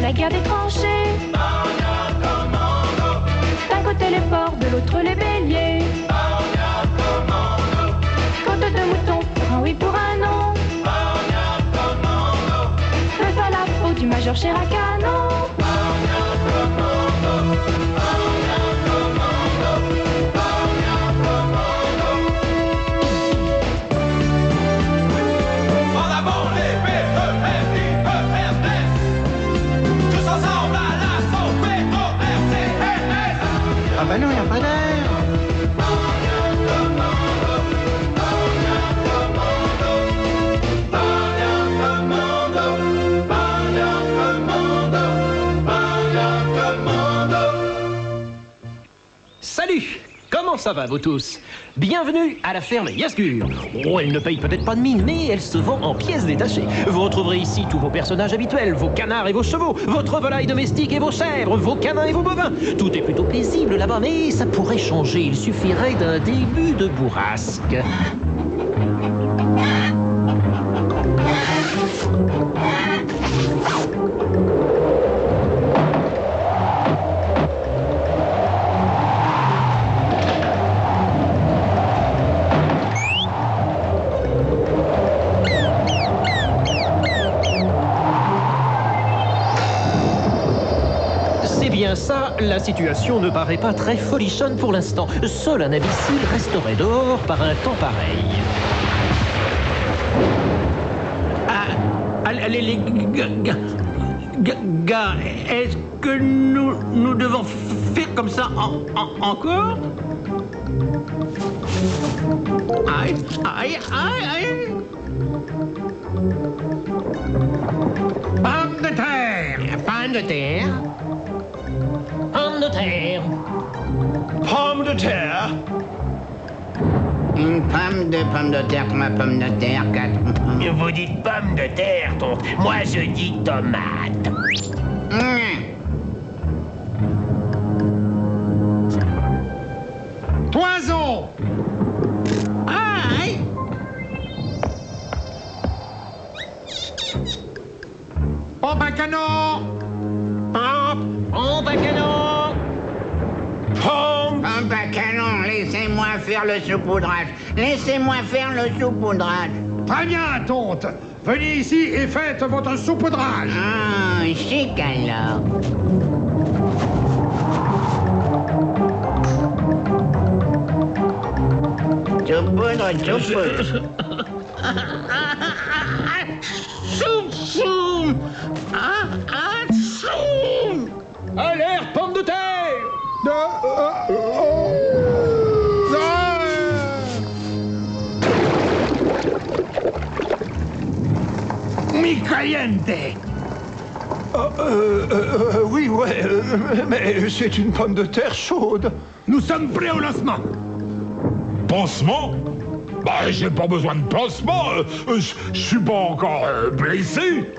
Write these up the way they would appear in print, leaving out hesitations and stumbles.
la guerre des tranchées. D'un côté les porcs, de l'autre les béliers. Côte de mouton, un oui pour un non. Le falafel du major Chiracano. Ah bah non, il n'y a pas d'air. Salut! Comment ça va, vous tous? Bienvenue à la ferme Yasgur. Oh, elle ne paye peut-être pas de mine, mais elle se vend en pièces détachées. Vous retrouverez ici tous vos personnages habituels, vos canards et vos chevaux, votre volaille domestique et vos chèvres, vos canins et vos bovins. Tout est plutôt paisible là-bas, mais ça pourrait changer. Il suffirait d'un début de bourrasque. Bien ça, la situation ne paraît pas très folichonne pour l'instant. Seul un imbécile resterait dehors par un temps pareil. Allez, les gars, est-ce que nous devons faire comme ça encore? Aïe, aïe, aïe, aïe. Pomme de terre. Pomme de terre. Pomme de terre. Pomme de terre. Une pomme de terre, ma pomme de terre, 4. Vous dites pomme de terre, tonte. Moi, je dis tomate. Poison. Aïe. Pompe à canon. Pompe à canon. Pompe. Pompe à canon, laissez-moi faire le saupoudrage. Laissez-moi faire le saupoudrage. Très bien, tonte. Venez ici et faites votre saupoudrage. Ah, chic alors. Saupoudre. Alerte, pomme de terre. Mi caliente. Oui, ouais, mais c'est une pomme de terre chaude. Nous sommes prêts au lancement. Pansement? Bah, j'ai pas besoin de pansement. Je suis pas encore blessé.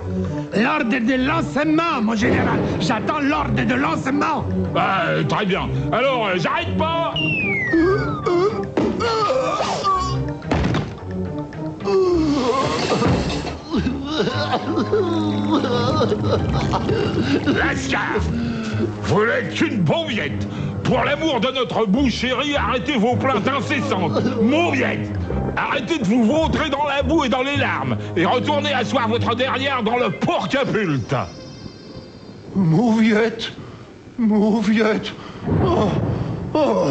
L'ordre de lancement, mon général. J'attends l'ordre de lancement. Bah, très bien. Alors, j'arrête pas. Lascar, vous n'êtes qu'une pauviette. Pour l'amour de notre boue chérie, arrêtez vos plaintes incessantes. Mauviette, arrêtez de vous vautrer dans la boue et dans les larmes. Et retournez asseoir votre derrière dans le porc-capulte. Mauviette. Mauviette. Oh, oh,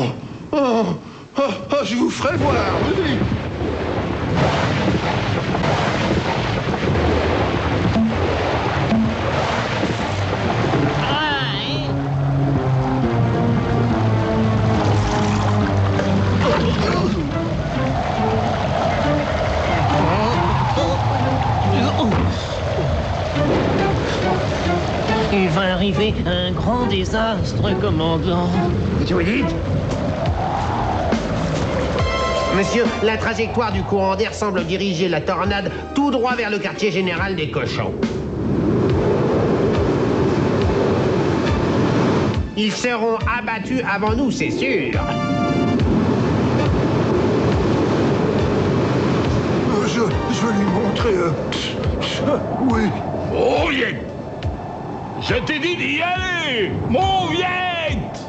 oh, oh, oh, je vous ferai voir, oui. Il va arriver un grand désastre, commandant. Qu'est-ce que vous dites? Monsieur, la trajectoire du courant d'air semble diriger la tornade tout droit vers le quartier général des cochons. Ils seront abattus avant nous, c'est sûr. Je veux lui montrer... oui. Oh, yeah. Je t'ai dit d'y aller, Mauviette!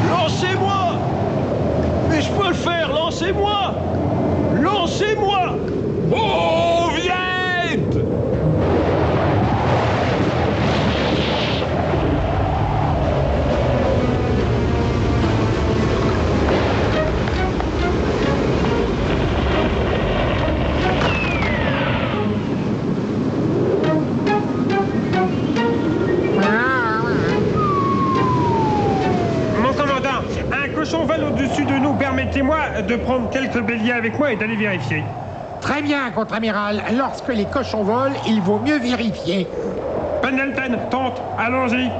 Lancez-moi! Mais je peux le faire, lancez-moi! Lancez-moi! Mauviette! Mon commandant, un cochon vole au-dessus de nous. Permettez-moi de prendre quelques béliers avec moi et d'aller vérifier. Très bien, contre-amiral. Lorsque les cochons volent, il vaut mieux vérifier. Pendleton, tente, allons-y.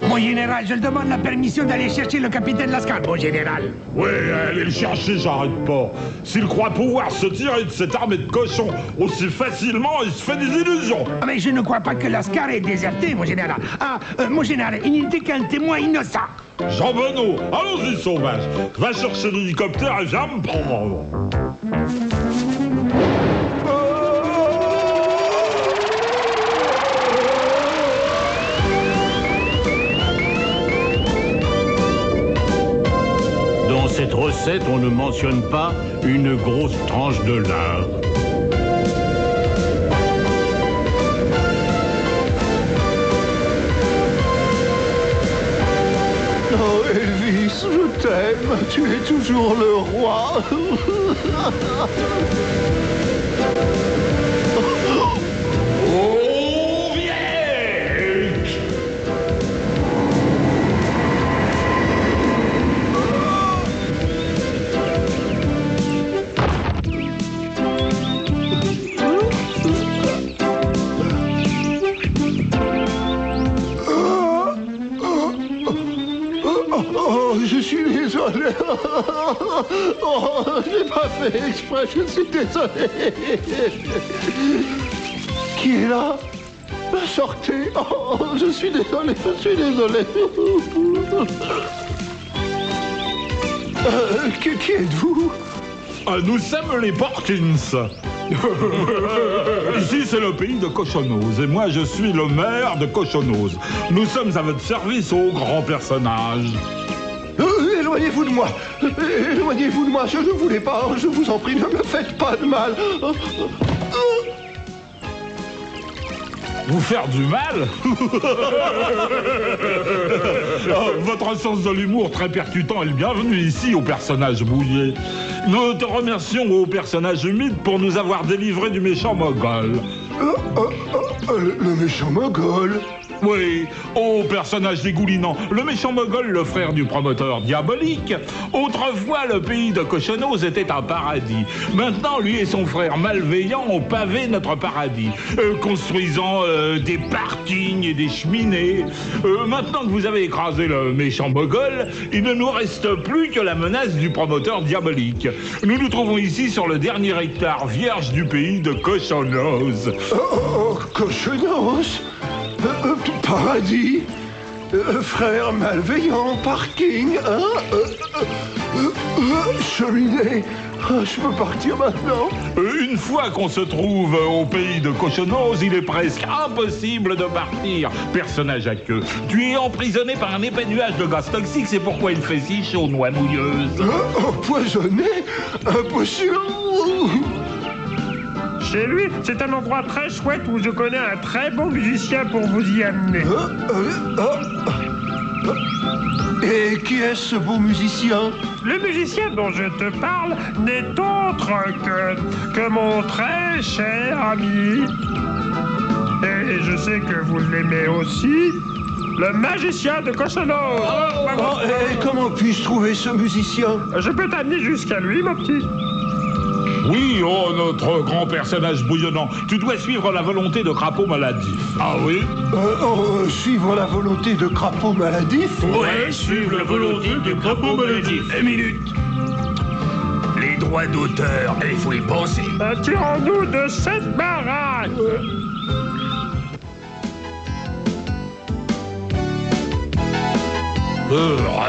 Mon général, je demande la permission d'aller chercher le capitaine Lascar, mon général. Oui, allez le chercher, j'arrête pas. S'il croit pouvoir se tirer de cette armée de cochons aussi facilement, il se fait des illusions. Ah, mais je ne crois pas que Lascar ait déserté, mon général. Mon général, il n'était qu'un témoin innocent. Jean Bonneau, allons-y, sauvage. Va chercher l'hélicoptère et viens me prendre. Dans cette recette, on ne mentionne pas une grosse tranche de lard. Oh, Elvis, je t'aime. Tu es toujours le roi. Mauviette! Oh, je suis désolé. Oh, je n'ai pas fait exprès, je suis désolé. Qui est là? Sortez. Oh, je suis désolé, je suis désolé. Qui êtes-vous? Nous sommes les Porkins. Ici, c'est le pays de Cochonose, et moi, je suis le maire de Cochonose. Nous sommes à votre service, ô grand personnage. Éloignez-vous de moi. Éloignez-vous de moi, je ne voulais pas. Je vous en prie, ne me faites pas de mal. Vous faire du mal? Votre sens de l'humour très percutant est le bienvenu ici au personnage bouillé. Nous te remercions au personnage humide pour nous avoir délivré du méchant Mogol. Le méchant Mogol. Oui, au personnage dégoulinant, le méchant Mogol, le frère du promoteur diabolique. Autrefois, le pays de Cochonose était un paradis. Maintenant, lui et son frère malveillant ont pavé notre paradis, construisant des parkings et des cheminées. Maintenant que vous avez écrasé le méchant Mogol, il ne nous reste plus que la menace du promoteur diabolique. Nous nous trouvons ici sur le dernier hectare vierge du pays de Cochonose. Cochonose? Paradis, frère malveillant, parking, cheminée. Je peux partir maintenant. Une fois qu'on se trouve au pays de Cochonose, il est presque impossible de partir. Personnage à queue. Tu es emprisonné par un épais nuage de gaz toxique, c'est pourquoi il fait si chaud, noix mouilleuse. Empoisonné? Impossible. Chez lui, c'est un endroit très chouette où je connais un très bon musicien pour vous y amener. Et qui est ce beau musicien? Le musicien dont je te parle n'est autre que mon très cher ami. Et je sais que vous l'aimez aussi, le magicien de Cochonose. Et comment puis-je trouver ce musicien? Je peux t'amener jusqu'à lui, mon petit. Oui, oh, notre grand personnage bouillonnant, tu dois suivre la volonté de Crapaud Maladif. Ah oui? Suivre la volonté de Crapaud Maladif? Ouais, suivre la volonté de Crapaud Maladif. Une minute. Les droits d'auteur, il faut y penser. Tirons-nous de cette baraque.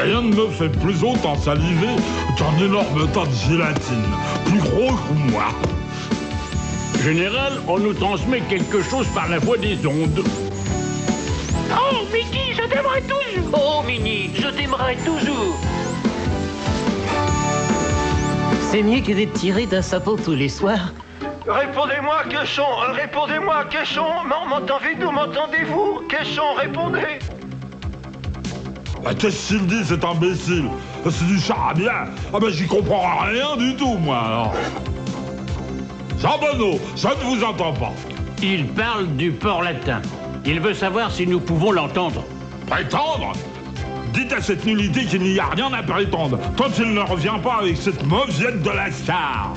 Rien ne me fait plus autant saliver qu'un énorme tas de gélatine, plus gros que moi. Général, on nous transmet quelque chose par la voie des ondes. Oh, Mickey, je t'aimerai toujours. Oh, Minnie, je t'aimerai toujours. C'est mieux que d'être tiré d'un sapin tous les soirs. Répondez-moi, Quechon, répondez-moi, Quechon. M'entendez-vous, m'entendez-vous? Quechon, répondez. Qu'est-ce qu'il dit, cet imbécile? C'est du charabia. Ah ben, j'y comprends rien du tout, moi, alors. Jean Bonneau, je ne vous entends pas. Il parle du port latin. Il veut savoir si nous pouvons l'entendre. Prétendre? Dites à cette nullité qu'il n'y a rien à prétendre, tant il ne revient pas avec cette mauviette de Lascar.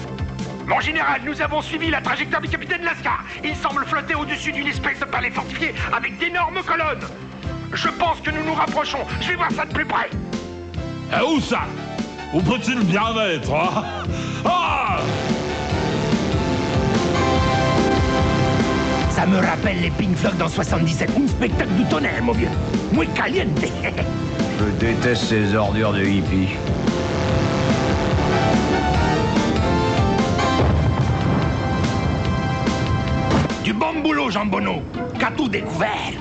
Mon général, nous avons suivi la trajectoire du capitaine Lascar. Il semble flotter au-dessus d'une espèce de palais fortifié avec d'énormes colonnes. Je pense que nous nous rapprochons. Je vais voir ça de plus près. Et où ça? Où peut-il bien être, hein? Ah! Ça me rappelle les Pink Floyd dans 77. Un spectacle du tonnerre, mon vieux. Muy caliente. Je déteste ces ordures de hippies. Du bon boulot, Jean Bonneau. Qu'a tout découvert.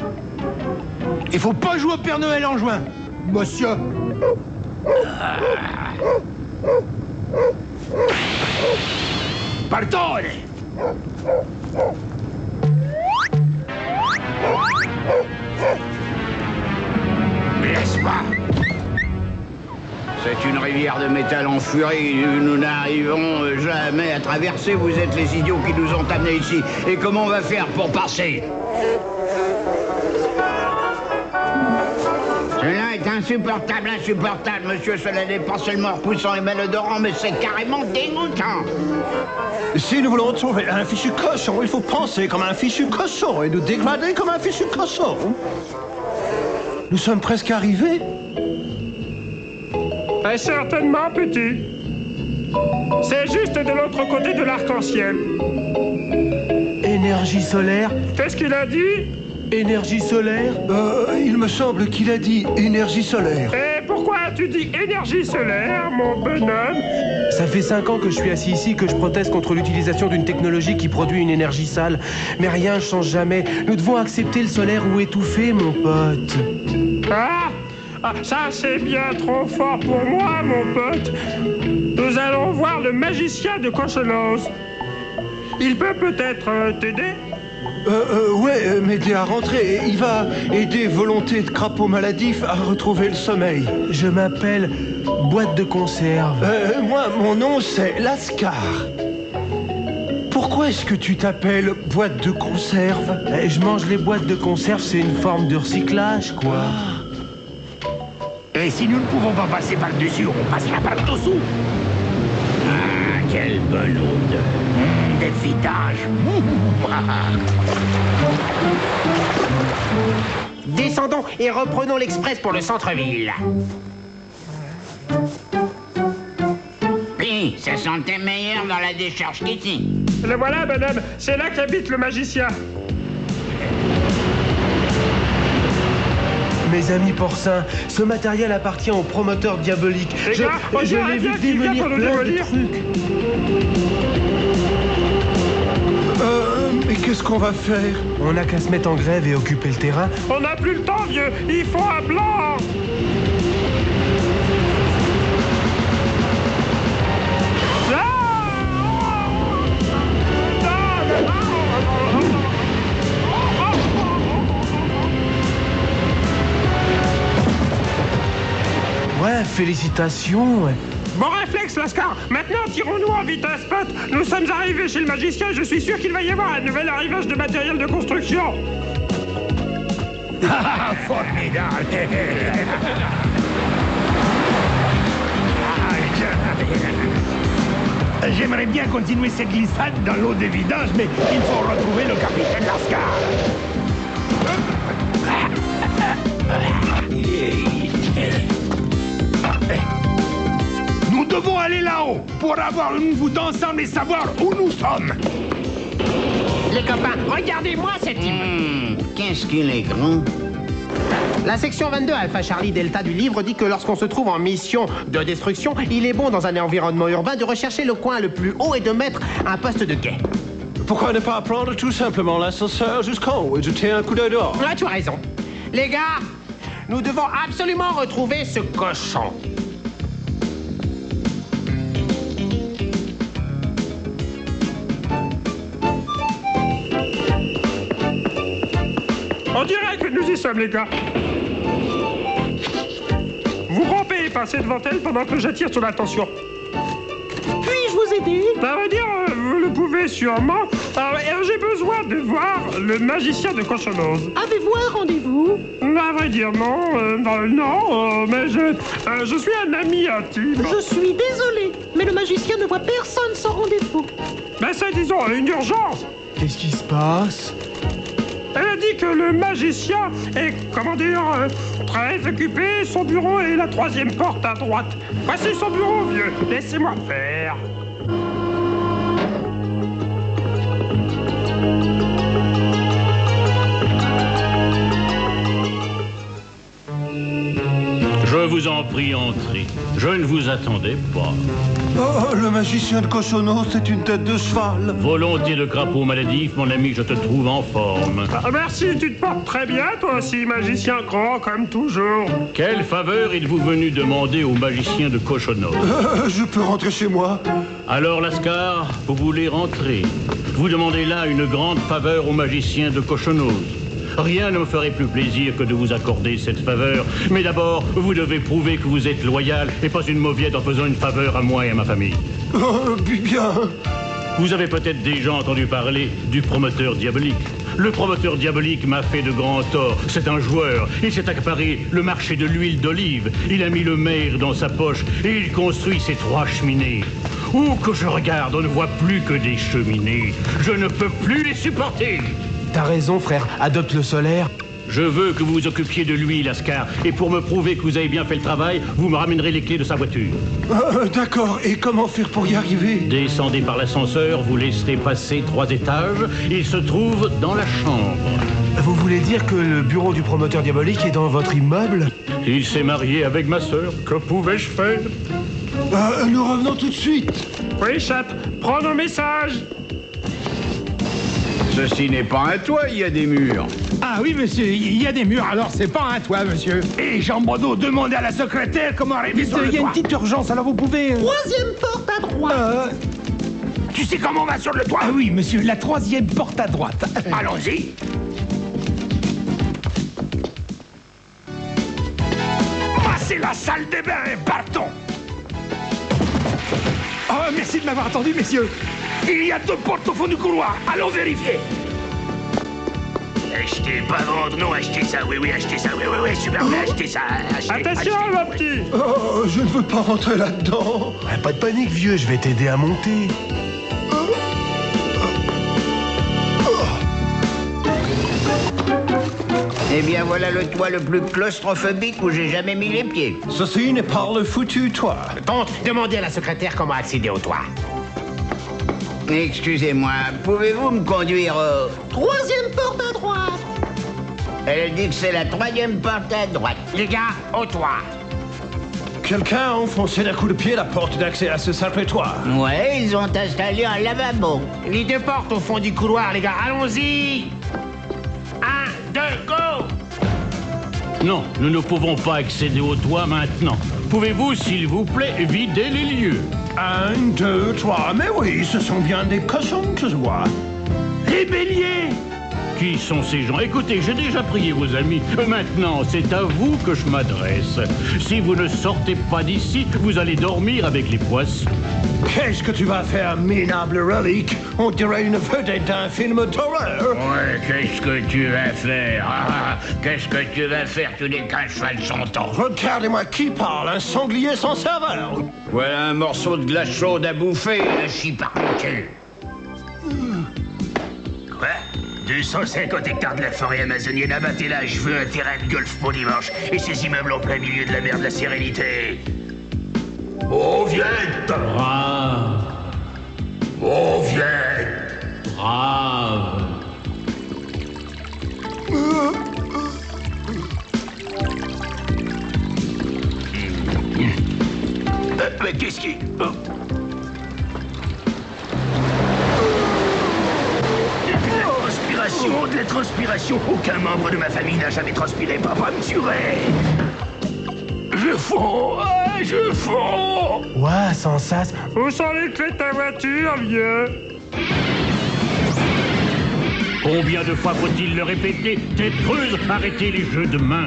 Il faut pas jouer au Père Noël en juin, monsieur. Partone. Laisse-moi. C'est une rivière de métal en furie. Nous n'arrivons jamais à traverser. Vous êtes les idiots qui nous ont amenés ici. Et comment on va faire pour passer? Cela est insupportable, insupportable, monsieur. Cela n'est pas seulement repoussant et malodorant, mais c'est carrément dégoûtant. Si nous voulons retrouver un fichu cochon, il faut penser comme un fichu cochon et nous dégrader comme un fichu cochon. Nous sommes presque arrivés. Certainement, petit. C'est juste de l'autre côté de l'arc-en-ciel. Énergie solaire? Qu'est-ce qu'il a dit? Énergie solaire? Il me semble qu'il a dit énergie solaire. Et pourquoi as-tu dit énergie solaire, mon bonhomme? Ça fait 5 ans que je suis assis ici, que je proteste contre l'utilisation d'une technologie qui produit une énergie sale. Mais rien ne change jamais. Nous devons accepter le solaire ou étouffer, mon pote. Ça c'est bien trop fort pour moi, mon pote. Nous allons voir le magicien de Cochonos. Il peut peut-être t'aider? Ouais, m'aider à rentrer. Il va aider Volonté de Crapaud Maladif à retrouver le sommeil. Je m'appelle Boîte de Conserve. Moi, mon nom, c'est Lascar. Pourquoi est-ce que tu t'appelles Boîte de Conserve? Je mange les boîtes de conserve, c'est une forme de recyclage, quoi. Et si nous ne pouvons pas passer par-dessus, on passera par-dessous. Ah, quelle bonne odeur. Des vidages. Descendons et reprenons l'express pour le centre-ville. Oui, ça sentait meilleur dans la décharge qu'ici. Le voilà, bonhomme. C'est là qu'habite le magicien. Mes amis porcins, ce matériel appartient au promoteur diabolique. Les gars, je l'ai vu démolir plein de trucs. Mais qu'est-ce qu'on va faire? On n'a qu'à se mettre en grève et occuper le terrain. On n'a plus le temps, vieux. Il faut un plan. Ouais, félicitations. Bon réflexe, Lascar. Maintenant, tirons-nous en vitesse, pote. Nous sommes arrivés chez le magicien. Je suis sûr qu'il va y avoir un nouvel arrivage de matériel de construction. Formidable. J'aimerais bien continuer cette glissade dans l'eau des vidanges, mais il faut retrouver le capitaine Lascar. Nous devons aller là-haut pour avoir une vue d'ensemble et savoir où nous sommes. Les copains, regardez-moi cet immeuble. Qu'est-ce qu'il est grand. La section 22 Alpha Charlie Delta du livre dit que lorsqu'on se trouve en mission de destruction, il est bon dans un environnement urbain de rechercher le coin le plus haut et de mettre un poste de guet. Pourquoi ne pas prendre tout simplement l'ascenseur jusqu'en haut et jeter un coup d'œil dehors? Ah, tu as raison. Les gars, nous devons absolument retrouver ce cochon. On dirait que nous y sommes, les gars. Vous rampez et passez devant elle pendant que j'attire son attention. Puis-je vous aider? Ça veut dire, vous le pouvez sûrement. J'ai besoin de voir le magicien de Cochonose. Avez-vous un rendez-vous? À vrai dire, non. Mais je suis un ami intime. Je suis désolé, mais le magicien ne voit personne sans rendez-vous. Ben c'est, disons, une urgence. Qu'est-ce qui se passe? Elle a dit que le magicien est, très occupé. Son bureau est la 3e porte à droite. Voici son bureau, vieux. Laissez-moi faire. Je vous en prie, entrez. Je ne vous attendais pas. Oh, le magicien de Cochonose, c'est une tête de cheval. Volonté de crapaud maladif, mon ami, je te trouve en forme. Merci, tu te portes très bien, toi aussi, magicien grand, comme toujours. Quelle faveur êtes-vous venu demander au magicien de Cochonose? Je peux rentrer chez moi? Alors, Lascar, vous voulez rentrer. Vous demandez là une grande faveur au magicien de Cochonose. Rien ne me ferait plus plaisir que de vous accorder cette faveur. Mais d'abord, vous devez prouver que vous êtes loyal et pas une mauviette en faisant une faveur à moi et à ma famille. Oh, bien. Vous avez peut-être déjà entendu parler du promoteur diabolique. Le promoteur diabolique m'a fait de grands torts. C'est un joueur. Il s'est accaparé le marché de l'huile d'olive. Il a mis le maire dans sa poche et il construit ses 3 cheminées. Où que je regarde, on ne voit plus que des cheminées. Je ne peux plus les supporter. T'as raison, frère. Adopte le solaire. Je veux que vous vous occupiez de lui, Lascar. Et pour me prouver que vous avez bien fait le travail, vous me ramènerez les clés de sa voiture. D'accord. Et comment faire pour y arriver? Descendez par l'ascenseur, vous laisserez passer 3 étages. Il se trouve dans la chambre. Vous voulez dire que le bureau du promoteur diabolique est dans votre immeuble? Il s'est marié avec ma sœur. Que pouvais-je faire? Nous revenons tout de suite. Oui, chat, prends nos messages. Ceci n'est pas un toit, il y a des murs. Ah oui, monsieur, il y a des murs, alors c'est pas un toit, monsieur. Et Jean Boideau, demandez à la secrétaire comment arriver sur le Il y a une toit. petite urgence, alors vous pouvez... 3e porte à droite. Tu sais comment on va sur le toit? Ah oui, monsieur, la 3e porte à droite. Allons-y. C'est la salle des bains, partons. Oh, merci de m'avoir attendu, messieurs. Il y a 2 portes au fond du couloir. Allons vérifier. Achetez, pas vendre, non, achetez ça, oui, achetez ça, oui, super bien, achetez ça, Attention, mon petit. Oh, je ne veux pas rentrer là-dedans. Pas de panique, vieux, je vais t'aider à monter. Eh bien, voilà le toit le plus claustrophobique où j'ai jamais mis les pieds. Ceci n'est pas le foutu toit. Donc, demandez à la secrétaire comment accéder au toit. Excusez-moi, pouvez-vous me conduire au... 3e porte à droite. Elle dit que c'est la 3e porte à droite. Les gars, au toit. Quelqu'un a enfoncé d'un coup de pied la porte d'accès à ce sacré toit. Ouais, ils ont installé un lavabo. Les 2 portes au fond du couloir, les gars, allons-y. 1, 2, go. Non, nous ne pouvons pas accéder au toit maintenant. Pouvez-vous, s'il vous plaît, vider les lieux? 1, 2, 3. Mais oui, ce sont bien des cochons que je vois. Les béliers. Qui sont ces gens? Écoutez, j'ai déjà prié vos amis. Maintenant, c'est à vous que je m'adresse. Si vous ne sortez pas d'ici, vous allez dormir avec les poissons. Qu'est-ce que tu vas faire, minable relique? On dirait une vedette d'un film d'horreur. Ouais, qu'est-ce que tu vas faire? Qu'est-ce que tu vas faire? Tu n'es qu'un cheval sans temps. Regardez-moi qui parle, un sanglier sans serveur. Voilà un morceau de glace chaude à bouffer, le chie par le cul. Quoi? 250 hectares de la forêt amazonienne abattez là, je veux un terrain de golf pour dimanche. Et ces immeubles en plein milieu de la mer de la sérénité. Oh, viette! Brave, Oh, viette! brave. Mais qu'est-ce qui... Oh. De la transpiration. Aucun membre de ma famille n'a jamais transpiré. Papa me tuerait. Je fonds. Je fonds. Ouah, sans sas. Où sont les clés de ta voiture, vieux? Combien de fois faut-il le répéter? Tête creuse, arrêtez les jeux de main.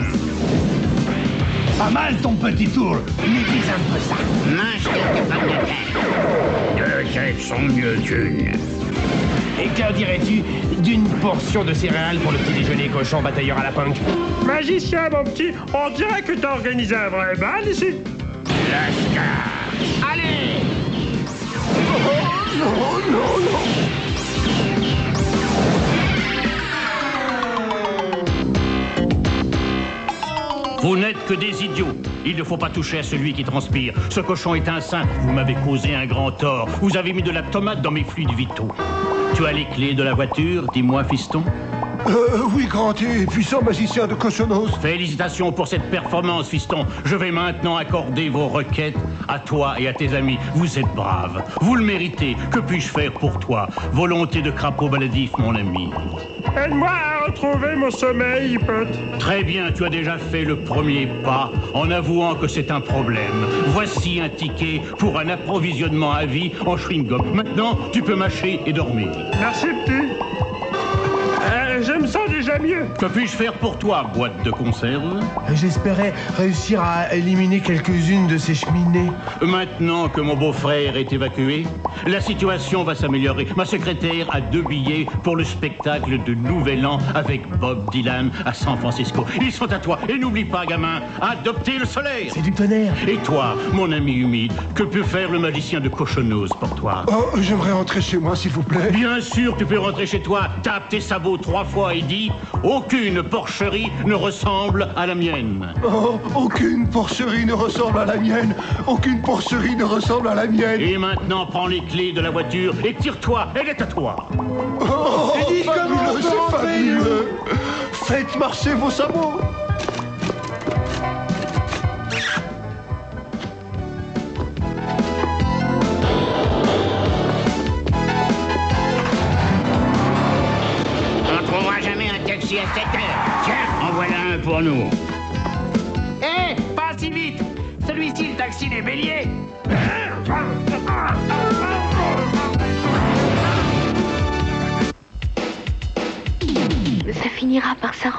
Pas mal ton petit tour. Maîtrise un peu ça. Mange quelques pommes de terre. 2 chefs sont mieux qu'une. Et qu'en dirais-tu d'une portion de céréales pour le petit déjeuner cochon batailleur à la punk? Magicien, mon petit, on dirait que t'as organisé un vrai bal ici. Lascar. Allez! Vous n'êtes que des idiots. Il ne faut pas toucher à celui qui transpire. Ce cochon est un saint. Vous m'avez causé un grand tort. Vous avez mis de la tomate dans mes fluides vitaux. Tu as les clés de la voiture, dis-moi, fiston? Oui, grand et puissant magicien de Cochonos. Félicitations pour cette performance, fiston. Je vais maintenant accorder vos requêtes à toi et à tes amis. Vous êtes braves. Vous le méritez. Que puis-je faire pour toi? Volonté de crapaud maladif, mon ami. Aide-moi à retrouver mon sommeil, pote. Très bien, tu as déjà fait le premier pas en avouant que c'est un problème. Voici un ticket pour un approvisionnement à vie en chewing-gum. Maintenant, tu peux mâcher et dormir. Merci, petit. Je me sens déjà mieux. Que puis-je faire pour toi, boîte de conserve? J'espérais réussir à éliminer quelques-unes de ces cheminées. Maintenant que mon beau-frère est évacué, la situation va s'améliorer. Ma secrétaire a 2 billets pour le spectacle de Nouvel An avec Bob Dylan à San Francisco. Ils sont à toi. Et n'oublie pas, gamin, adopter le soleil. C'est du tonnerre. Et toi, mon ami humide, que peut faire le magicien de Cochonos pour toi? Oh, j'aimerais rentrer chez moi, s'il vous plaît. Bien sûr, tu peux rentrer chez toi, tape tes sabots 3 fois et dis « Aucune porcherie ne ressemble à la mienne ». Oh, aucune porcherie ne ressemble à la mienne. Aucune porcherie ne ressemble à la mienne. Et maintenant, prends les clés de la voiture et tire-toi, elle est à toi. Oh, Et dites comment on fabuleux, peut c'est rentrer, fabuleux. Faites marcher vos sabots. À 7 heures. Tiens, en voilà un pour nous. Hé, pas si vite. Celui-ci, le taxi des béliers. Ça finira par s'arranger.